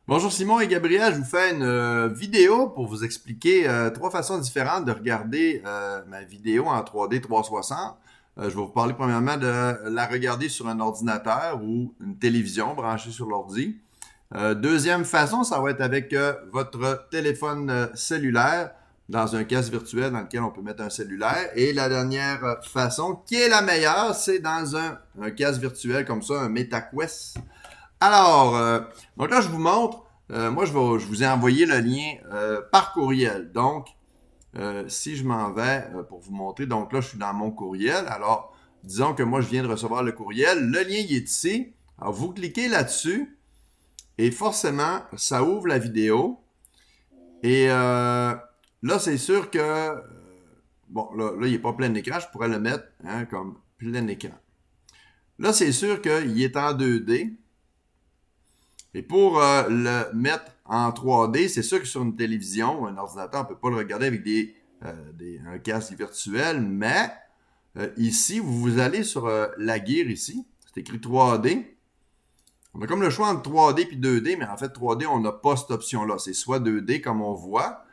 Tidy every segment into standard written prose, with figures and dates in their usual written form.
Bonjour Simon et Gabriel, je vous fais une vidéo pour vous expliquer trois façons différentes de regarder ma vidéo en 3D 360. Je vais vous parler premièrement de la regarder sur un ordinateur ou une télévision branchée sur l'ordi. Deuxième façon, ça va être avec votre téléphone cellulaire dans un casque virtuel dans lequel on peut mettre un cellulaire. Et la dernière façon, qui est la meilleure, c'est dans un casque virtuel comme ça, un MetaQuest. Alors, donc là, je vous montre. Moi, je vous ai envoyé le lien par courriel. Donc, si je m'en vais pour vous montrer, donc là, je suis dans mon courriel. Alors, disons que moi, je viens de recevoir le courriel. Le lien, il est ici. Alors, vous cliquez là-dessus et forcément, ça ouvre la vidéo. Et là, c'est sûr que, bon, là, il n'est pas plein écran. Je pourrais le mettre comme plein écran. Là, c'est sûr qu'il est en 2D. Et pour le mettre en 3D, c'est sûr que sur une télévision ou un ordinateur, on ne peut pas le regarder avec un casque virtuel, mais ici, vous allez sur la gear ici, c'est écrit 3D. On a comme le choix entre 3D et 2D, mais en fait, 3D, on n'a pas cette option-là. C'est soit 2D comme on voit.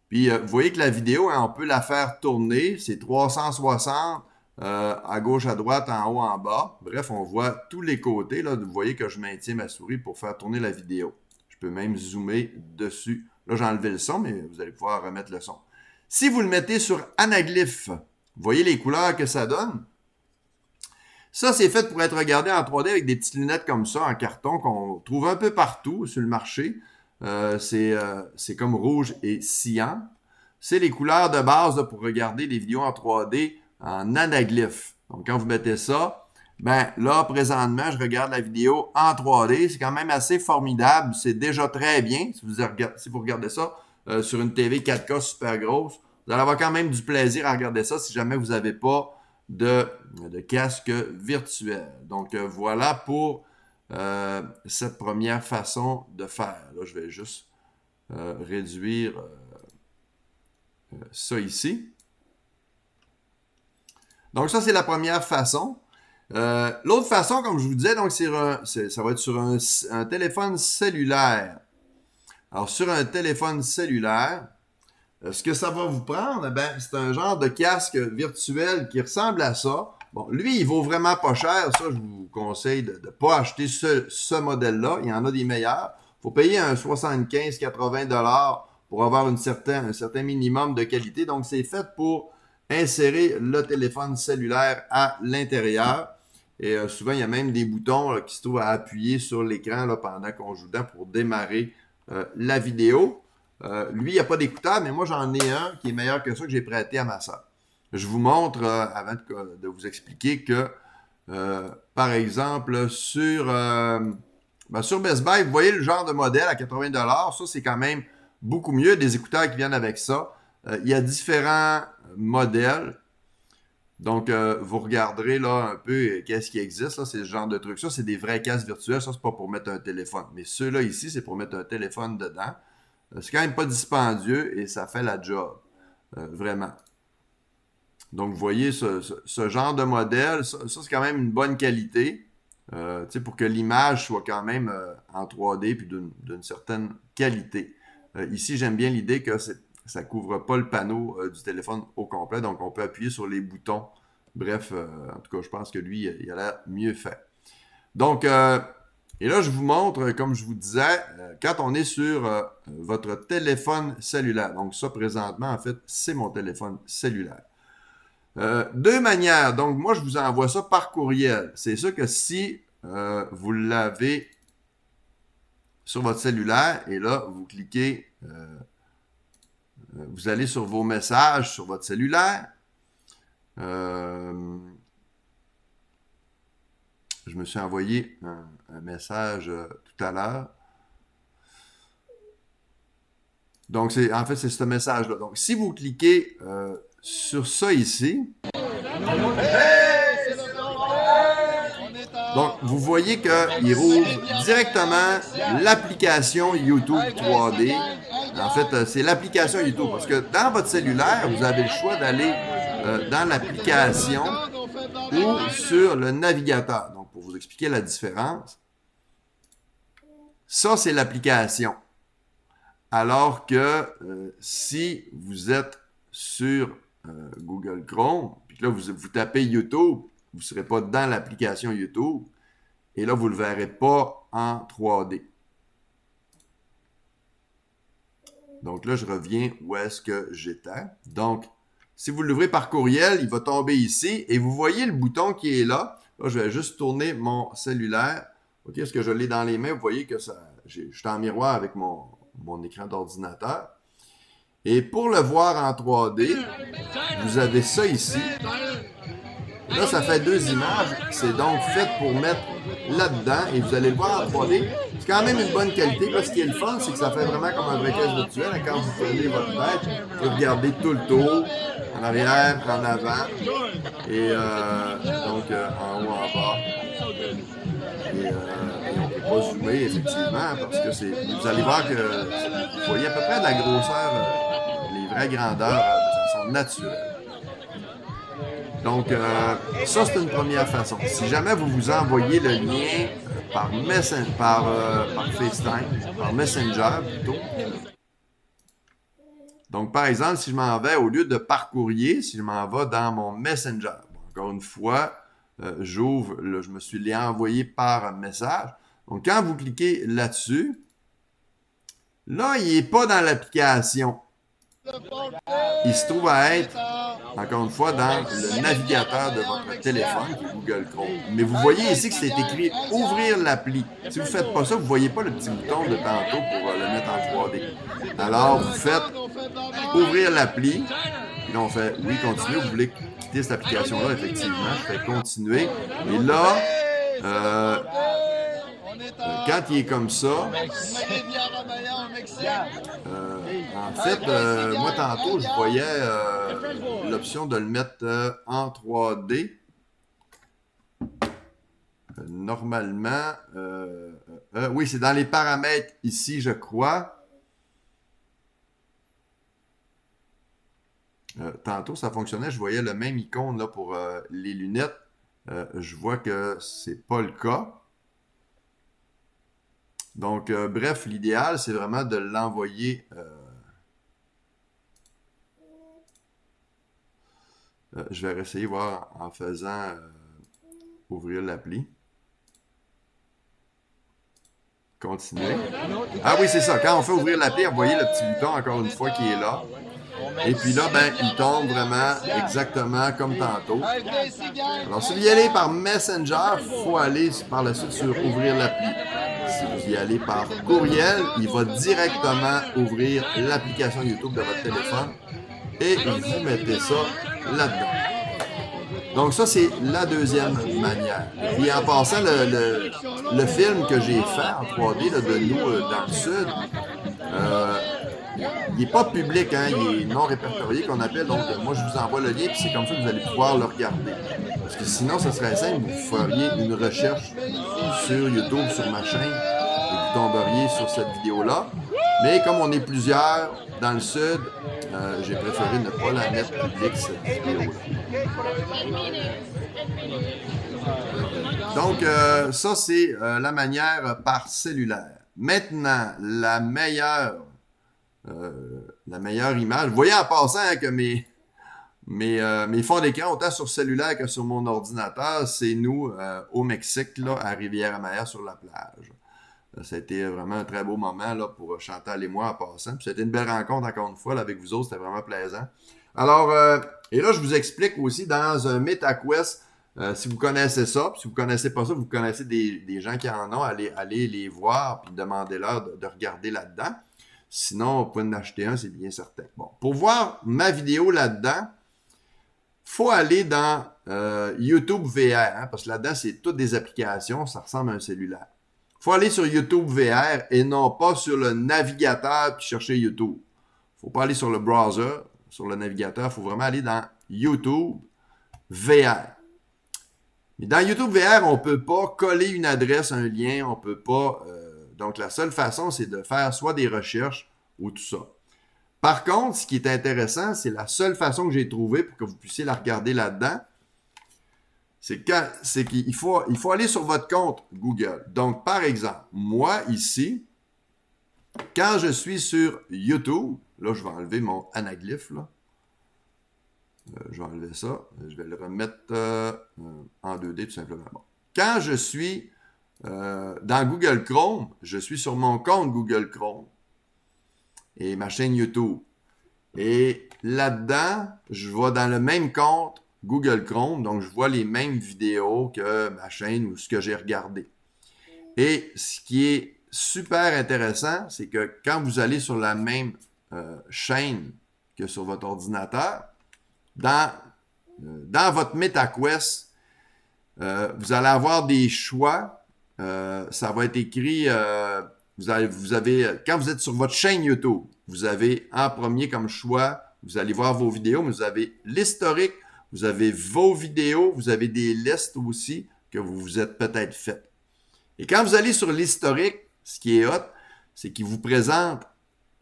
Puis, vous voyez que la vidéo, on peut la faire tourner. C'est 360 à gauche, à droite, en haut, en bas. Bref, on voit tous les côtés. Là, vous voyez que je maintiens ma souris pour faire tourner la vidéo. Je peux même zoomer dessus. Là, j'ai enlevé le son, mais vous allez pouvoir remettre le son. Si vous le mettez sur anaglyphe, vous voyez les couleurs que ça donne? Ça, c'est fait pour être regardé en 3D avec des petites lunettes comme ça, en carton, qu'on trouve un peu partout sur le marché. C'est comme rouge et cyan. C'est les couleurs de base là, pour regarder des vidéos en 3D en anaglyphe. Donc, quand vous mettez ça, ben là, présentement, je regarde la vidéo en 3D. C'est quand même assez formidable. C'est déjà très bien. Si vous regardez ça sur une TV 4K super grosse, vous allez avoir quand même du plaisir à regarder ça si jamais vous n'avez pas de casque virtuel. Donc, voilà pour cette première façon de faire. Là, je vais juste réduire ça ici. Donc, ça, c'est la première façon. L'autre façon, comme je vous disais, donc ça va être sur un téléphone cellulaire. Alors, sur un téléphone cellulaire, ce que ça va vous prendre, ben, c'est un genre de casque virtuel qui ressemble à ça. Bon, lui, il vaut vraiment pas cher. Ça, je vous conseille de ne pas acheter ce modèle-là. Il y en a des meilleurs. Il faut payer un 75-80$ pour avoir un certain minimum de qualité. Donc, c'est fait pour insérer le téléphone cellulaire à l'intérieur. Et souvent, il y a même des boutons là, qui se trouvent à appuyer sur l'écran là, pendant qu'on joue dedans pour démarrer la vidéo. Lui, il n'y a pas d'écouteur, mais moi, j'en ai un qui est meilleur que ça que j'ai prêté à ma soeur. Je vous montre, avant de vous expliquer que, par exemple, sur Best Buy, vous voyez le genre de modèle à 80$. Ça, c'est quand même beaucoup mieux. Des écouteurs qui viennent avec ça. Il y a différents modèles. Donc, vous regarderez là un peu qu'est-ce qui existe. Là, c'est ce genre de truc. Ça, c'est des vrais casques virtuels. Ça, c'est pas pour mettre un téléphone. Mais ceux-là ici, c'est pour mettre un téléphone dedans. C'est quand même pas dispendieux et ça fait la job. Vraiment. Donc, vous voyez, ce genre de modèle, ça c'est quand même une bonne qualité. Pour que l'image soit quand même en 3D puis d'une certaine qualité. Ici, j'aime bien l'idée que ça ne couvre pas le panneau du téléphone au complet, donc on peut appuyer sur les boutons. Bref, en tout cas, je pense que lui, il a l'air mieux fait. Donc, et là, je vous montre, comme je vous disais, quand on est sur votre téléphone cellulaire. Donc, ça, présentement, en fait, c'est mon téléphone cellulaire. Deux manières. Donc, moi, je vous envoie ça par courriel. C'est sûr que si vous l'avez sur votre cellulaire, et là, vous cliquez, vous allez sur vos messages sur votre cellulaire. Je me suis envoyé un message tout à l'heure. Donc, en fait, c'est ce message-là. Donc, si vous cliquez sur ça ici, donc, vous voyez qu'il rouvre directement l'application YouTube 3D. En fait, c'est l'application YouTube. Parce que dans votre cellulaire, vous avez le choix d'aller dans l'application ou sur le navigateur. Donc, pour vous expliquer la différence, Ça, c'est l'application. Alors que si vous êtes sur Google Chrome, puis que là, vous tapez YouTube, vous ne serez pas dans l'application YouTube, et là, vous ne le verrez pas en 3D. Donc là, je reviens où est-ce que j'étais. Donc, si vous l'ouvrez par courriel, il va tomber ici, et vous voyez le bouton qui est là. Là, je vais juste tourner mon cellulaire. OK, est-ce que je l'ai dans les mains? Vous voyez que je suis en miroir avec mon écran d'ordinateur. Et pour le voir en 3D, vous avez ça ici. Là, ça fait 2 images. C'est donc fait pour mettre là-dedans et vous allez le voir en 3D. C'est quand même une bonne qualité. Là, ce qui est le fun, c'est que ça fait vraiment comme un vrai caisse virtuel. Quand vous prenez votre tête, vous pouvez regarder tout le tour, en arrière, en avant, et donc en haut, en bas. Et on ne peut pas zoomer, effectivement, parce que vous allez voir que vous voyez à peu près de la grosseur, les vraies grandeurs de façon naturelle. Donc, ça, c'est une première façon. Si jamais vous vous envoyez le lien par FaceTime, par Messenger plutôt. Donc, par exemple, si je m'en vais, au lieu de par courrier, si je m'en vais dans mon Messenger, encore une fois, j'ouvre, je me suis envoyé par message. Donc, quand vous cliquez là-dessus, là, il n'est pas dans l'application. Il se trouve à être, encore une fois, dans le navigateur de votre téléphone, qui est Google Chrome. Mais vous voyez ici que c'est écrit « Ouvrir l'appli ». Si vous ne faites pas ça, vous ne voyez pas le petit bouton de tantôt pour le mettre en 3D. Alors, vous faites « Ouvrir l'appli ». Puis là, on fait « Oui, continuer ». Vous voulez quitter cette application-là, effectivement. Je fais « Continuer ». Et là, quand il est comme ça, en fait, moi tantôt, je voyais l'option de le mettre en 3D. Normalement, oui, c'est dans les paramètres ici, je crois. Tantôt, ça fonctionnait. Je voyais le même icône là, pour les lunettes. Je vois que c'est pas le cas. Donc, bref, l'idéal, c'est vraiment de l'envoyer. Je vais essayer de voir en faisant ouvrir l'appli. Continuer. Ah oui, c'est ça. Quand on fait ouvrir l'appli, vous voyez le petit bouton, encore une fois, qui est là. Et puis là, ben, il tombe vraiment exactement comme tantôt. Alors, si vous y allez par Messenger, il faut aller par la suite sur ouvrir l'appli. Si vous y allez par courriel, il va directement ouvrir l'application YouTube de votre téléphone et vous mettez ça là-dedans. Donc ça, c'est la deuxième manière. Puis en passant, le film que j'ai fait en 3D là, de nous dans le sud, il n'est pas public, hein, il est non répertorié qu'on appelle. Donc moi, je vous envoie le lien, puis c'est comme ça que vous allez pouvoir le regarder. Parce que sinon, ça serait simple, vous feriez une recherche sur YouTube, sur ma chaîne, et vous tomberiez sur cette vidéo-là. Mais comme on est plusieurs dans le sud, j'ai préféré ne pas la mettre publique, cette vidéo-là. Donc, ça, c'est la manière par cellulaire. Maintenant, la meilleure image. Vous voyez en passant hein, que mes fonds d'écran, autant sur cellulaire que sur mon ordinateur, c'est nous au Mexique, là, à Rivière-Amaya, sur la plage. Ça a été vraiment un très beau moment là, pour Chantal et moi en passant. Puis c'était une belle rencontre encore une fois là, avec vous autres, c'était vraiment plaisant. Alors, et là, je vous explique aussi dans un MetaQuest, si vous connaissez ça, puis si vous connaissez pas ça, vous connaissez des gens qui en ont, allez les voir, puis demandez-leur de regarder là-dedans. Sinon, vous pouvez en acheter un, c'est bien certain. Bon, pour voir ma vidéo là-dedans, faut aller dans YouTube VR, hein, parce que là-dedans, c'est toutes des applications, ça ressemble à un cellulaire. Faut aller sur YouTube VR et non pas sur le navigateur puis chercher YouTube. Faut pas aller sur le browser, sur le navigateur, faut vraiment aller dans YouTube VR. Mais dans YouTube VR, on peut pas coller une adresse, un lien, on peut pas... donc, la seule façon, c'est de faire soit des recherches ou tout ça. Par contre, ce qui est intéressant, c'est la seule façon que j'ai trouvée pour que vous puissiez la regarder là-dedans. c'est qu'il faut aller sur votre compte Google. Donc, par exemple, moi, ici, quand je suis sur YouTube, là, je vais enlever mon anaglyphe, là. Je vais enlever ça. Je vais le remettre en 2D, tout simplement. Bon. Quand je suis dans Google Chrome, je suis sur mon compte Google Chrome et ma chaîne YouTube. Et là-dedans, je vais dans le même compte Google Chrome, donc je vois les mêmes vidéos que ma chaîne ou ce que j'ai regardé. Et ce qui est super intéressant, c'est que quand vous allez sur la même chaîne que sur votre ordinateur, dans votre MetaQuest, vous allez avoir des choix. Ça va être écrit, quand vous êtes sur votre chaîne YouTube, vous avez en premier comme choix, vous allez voir vos vidéos, mais vous avez l'historique, vous avez vos vidéos, vous avez des listes aussi que vous vous êtes peut-être faites. Et quand vous allez sur l'historique, ce qui est hot, c'est qu'il vous présente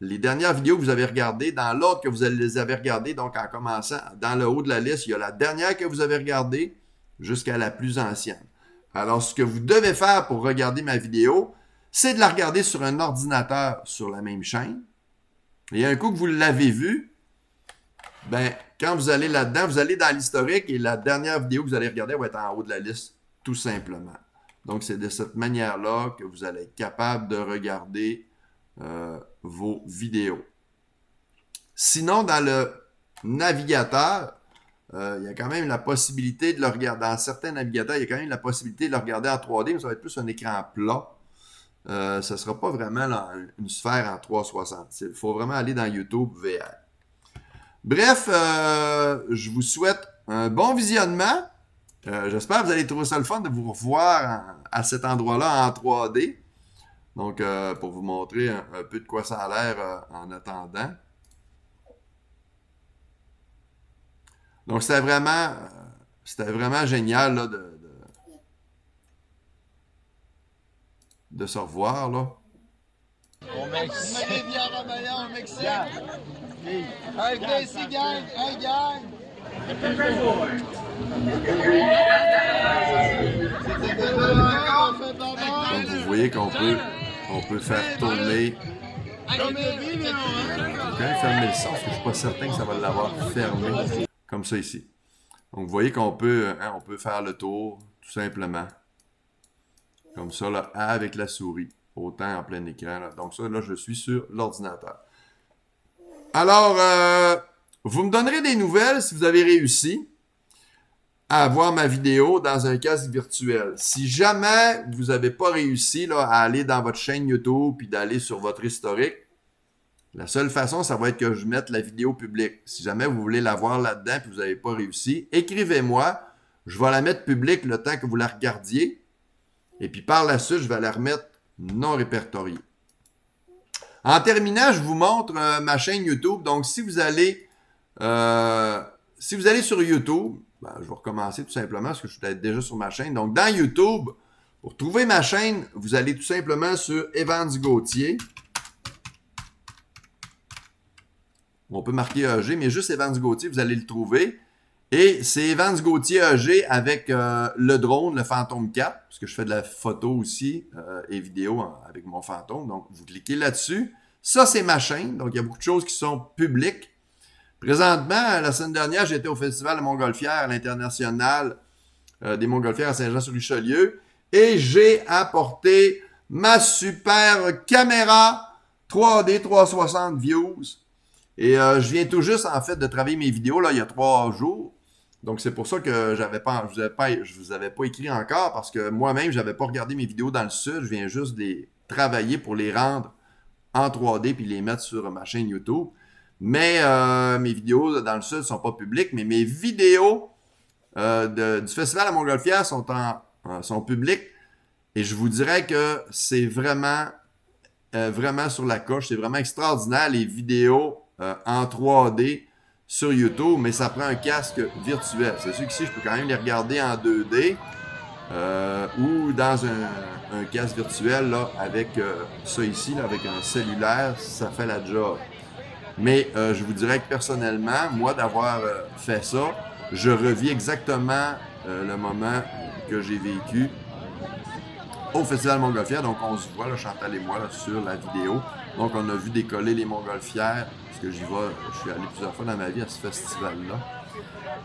les dernières vidéos que vous avez regardées dans l'ordre que vous les avez regardées. Donc, en commençant, dans le haut de la liste, il y a la dernière que vous avez regardée jusqu'à la plus ancienne. Alors, ce que vous devez faire pour regarder ma vidéo, c'est de la regarder sur un ordinateur sur la même chaîne. Et un coup que vous l'avez vue, ben, quand vous allez là-dedans, vous allez dans l'historique et la dernière vidéo que vous allez regarder va être en haut de la liste, tout simplement. Donc, c'est de cette manière-là que vous allez être capable de regarder vos vidéos. Sinon, dans le navigateur, il y a quand même la possibilité de le regarder. Dans certains navigateurs, il y a quand même la possibilité de le regarder en 3D, mais ça va être plus un écran plat. Ça ne sera pas vraiment une sphère en 360. Il faut vraiment aller dans YouTube VR. Bref, je vous souhaite un bon visionnement. J'espère que vous allez trouver ça le fun de vous revoir à cet endroit-là en 3D. Donc, pour vous montrer un peu de quoi ça a l'air en attendant. Donc, c'était vraiment génial là, de se revoir. Là. Au Mexique. Au Mexique. Hey, ici, gang. Hey, gang. Donc, vous voyez qu'on peut faire tourner. Je vais fermer le son parce que je ne suis pas certain que ça va l'avoir fermé. Comme ça ici. Donc, vous voyez qu'on peut, on peut faire le tour, tout simplement. Comme ça, là, avec la souris. Autant en plein écran. Là. Donc, ça, là, je suis sur l'ordinateur. Alors, vous me donnerez des nouvelles si vous avez réussi à voir ma vidéo dans un casque virtuel. Si jamais vous n'avez pas réussi là, à aller dans votre chaîne YouTube puis d'aller sur votre historique, la seule façon, ça va être que je mette la vidéo publique. Si jamais vous voulez la voir là-dedans et que vous n'avez pas réussi, écrivez-moi. Je vais la mettre publique le temps que vous la regardiez. Et puis par la suite, je vais la remettre non répertoriée. En terminant, je vous montre ma chaîne YouTube. Donc, si vous allez sur YouTube, ben, je vais recommencer tout simplement parce que je suis peut-être déjà sur ma chaîne. Donc, dans YouTube, pour trouver ma chaîne, vous allez tout simplement sur Evans Gauthier. On peut marquer EG, mais juste Evans Gauthier, vous allez le trouver. Et c'est Evans Gauthier EG avec le drone, le Phantom 4, parce que je fais de la photo aussi et vidéo avec mon Phantom. Donc, vous cliquez là-dessus. Ça, c'est ma chaîne. Donc, il y a beaucoup de choses qui sont publiques. Présentement, la semaine dernière, j'étais au Festival de Montgolfière à l'international des Montgolfières à Saint-Jean-sur-Richelieu. Et j'ai apporté ma super caméra 3D 360 Views. Et je viens tout juste, en fait, de travailler mes vidéos là, il y a 3 jours. Donc, c'est pour ça que je vous avais pas écrit encore parce que moi-même, je n'avais pas regardé mes vidéos dans le sud. Je viens juste de les travailler pour les rendre en 3D puis les mettre sur ma chaîne YouTube. Mais mes vidéos dans le sud ne sont pas publiques, mais mes vidéos du Festival à Montgolfière sont publiques. Et je vous dirais que c'est vraiment sur la coche. C'est vraiment extraordinaire, les vidéos en 3D sur YouTube, mais ça prend un casque virtuel. C'est sûr qu'ici, je peux quand même les regarder en 2D ou dans un casque virtuel là, avec ça ici, là, avec un cellulaire, ça fait la job. Mais je vous dirais que personnellement, moi, d'avoir fait ça, je revis exactement le moment que j'ai vécu au Festival Montgolfière. Donc, on se voit, là, Chantal et moi, là, sur la vidéo. Donc, on a vu décoller les Montgolfières, parce que j'y vais, je suis allé plusieurs fois dans ma vie à ce festival-là.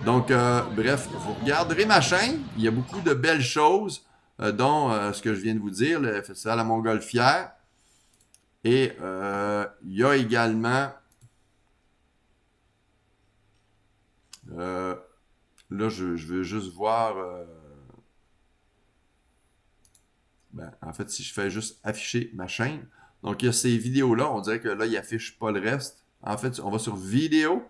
Donc, bref, vous regarderez ma chaîne. Il y a beaucoup de belles choses, dont ce que je viens de vous dire, le Festival à Montgolfière. Et il y a également... là, je veux juste voir... en fait, si je fais juste afficher ma chaîne. Donc, il y a ces vidéos-là. On dirait que là, il affiche pas le reste. En fait, on va sur vidéo.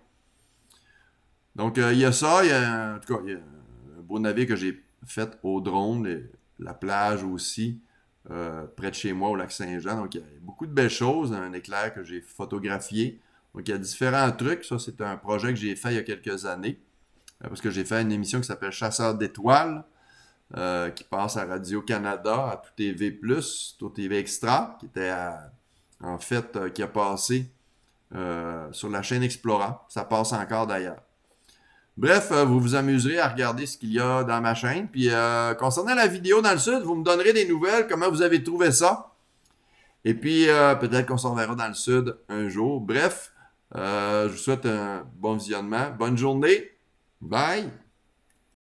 Donc, il y a ça. En tout cas, il y a un beau navire que j'ai fait au drone. La plage aussi, près de chez moi, au lac Saint-Jean. Donc, il y a beaucoup de belles choses. Un éclair que j'ai photographié. Donc, il y a différents trucs. Ça, c'est un projet que j'ai fait il y a quelques années. Parce que j'ai fait une émission qui s'appelle Chasseur d'étoiles. Qui passe à Radio-Canada, à Tout TV+, Tout TV Extra, qui était en fait, qui a passé sur la chaîne Explora. Ça passe encore d'ailleurs. Bref, vous vous amuserez à regarder ce qu'il y a dans ma chaîne. Puis, concernant la vidéo dans le sud, vous me donnerez des nouvelles, comment vous avez trouvé ça. Et puis, peut-être qu'on s'en verra dans le sud un jour. Bref, je vous souhaite un bon visionnement. Bonne journée. Bye!